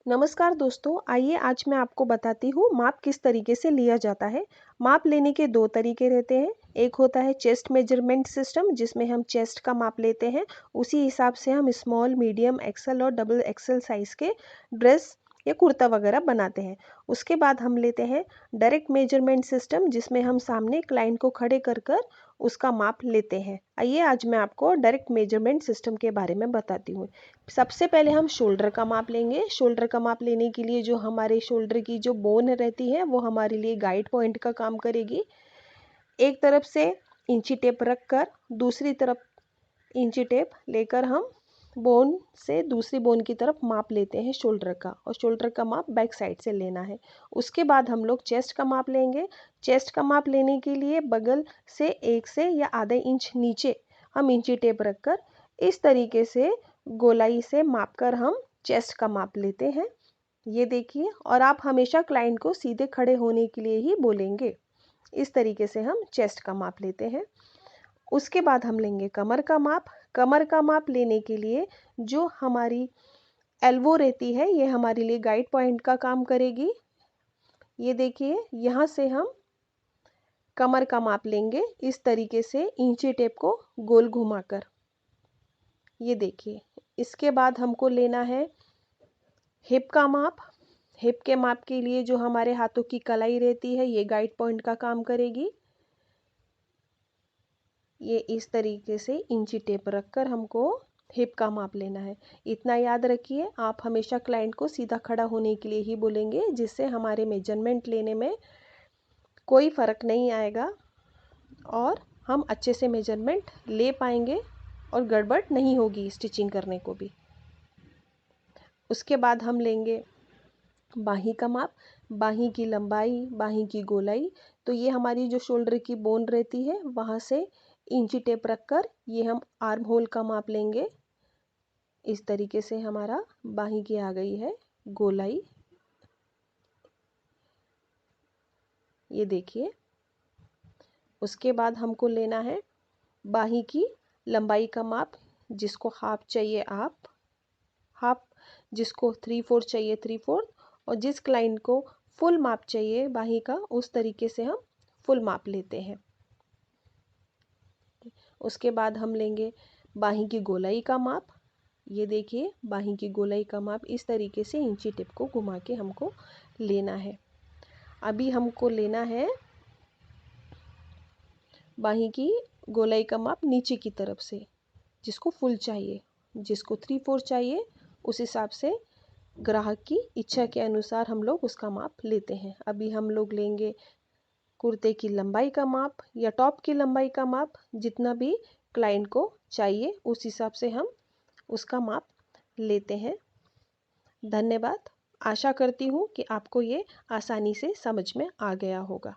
नमस्कार दोस्तों, आइए आज मैं आपको बताती हूँ माप किस तरीके से लिया जाता है। माप लेने के 2 तरीके रहते हैं। एक होता है चेस्ट मेजरमेंट सिस्टम जिसमें हम चेस्ट का माप लेते हैं। उसी हिसाब से हम स्मॉल, मीडियम, एक्सेल और डबल एक्सेल साइज़ के ड्रेस या कुर्ता वगैरह बनाते हैं। उसके बाद हम लेते हैं डायरेक्ट मेजरमेंट सिस्टम जिसमें हम सामने क्लाइंट को खड़े कर कर उसका माप लेते हैं। आइए आज मैं आपको डायरेक्ट मेजरमेंट सिस्टम के बारे में बताती हूँ। सबसे पहले हम शोल्डर का माप लेंगे। शोल्डर का माप लेने के लिए जो हमारे शोल्डर की जो बोन रहती है वो हमारे लिए गाइड पॉइंट का काम करेगी। एक तरफ से इंची टेप रख कर दूसरी तरफ इंची टेप लेकर हम बोन से दूसरी बोन की तरफ माप लेते हैं शोल्डर का, और शोल्डर का माप बैक साइड से लेना है। उसके बाद हम लोग चेस्ट का माप लेंगे। चेस्ट का माप लेने के लिए बगल से 1 से या आधे इंच नीचे हम इंची टेप रखकर इस तरीके से गोलाई से मापकर हम चेस्ट का माप लेते हैं। ये देखिए, और आप हमेशा क्लाइंट को सीधे खड़े होने के लिए ही बोलेंगे। इस तरीके से हम चेस्ट का माप लेते हैं। उसके बाद हम लेंगे कमर का माप। कमर का माप लेने के लिए जो हमारी एल्बो रहती है ये हमारे लिए गाइड पॉइंट का काम करेगी। ये देखिए, यहाँ से हम कमर का माप लेंगे इस तरीके से इंची टेप को गोल घुमाकर। ये देखिए, इसके बाद हमको लेना है हिप का माप। हिप के माप के लिए जो हमारे हाथों की कलाई रहती है ये गाइड पॉइंट का काम करेगी। ये इस तरीके से इंची टेप रखकर हमको हिप का माप लेना है। इतना याद रखिए, आप हमेशा क्लाइंट को सीधा खड़ा होने के लिए ही बोलेंगे, जिससे हमारे मेजरमेंट लेने में कोई फ़र्क नहीं आएगा और हम अच्छे से मेजरमेंट ले पाएंगे और गड़बड़ नहीं होगी स्टिचिंग करने को भी। उसके बाद हम लेंगे बाही का माप। बाही की लंबाई, बाही की गोलाई, तो ये हमारी जो शोल्डर की बोन रहती है वहाँ से इंची टेप रखकर ये हम आर्म होल का माप लेंगे। इस तरीके से हमारा बाही की आ गई है गोलाई। ये देखिए, उसके बाद हमको लेना है बाही की लंबाई का माप। जिसको हाफ चाहिए आप हाफ, जिसको 3/4 चाहिए 3/4, और जिस क्लाइंट को फुल माप चाहिए बाही का उस तरीके से हम फुल माप लेते हैं। उसके बाद हम लेंगे बाही की गोलाई का माप। ये देखिए, बाही की गोलाई का माप इस तरीके से इंची टिप को घुमा के हमको लेना है। अभी हमको लेना है बाही की गोलाई का माप नीचे की तरफ से, जिसको फुल चाहिए, जिसको 3/4 चाहिए, उस हिसाब से ग्राहक की इच्छा के अनुसार हम लोग उसका माप लेते हैं। अभी हम लोग लेंगे कुर्ते की लंबाई का माप या टॉप की लंबाई का माप। जितना भी क्लाइंट को चाहिए उस हिसाब से हम उसका माप लेते हैं। धन्यवाद। आशा करती हूँ कि आपको ये आसानी से समझ में आ गया होगा।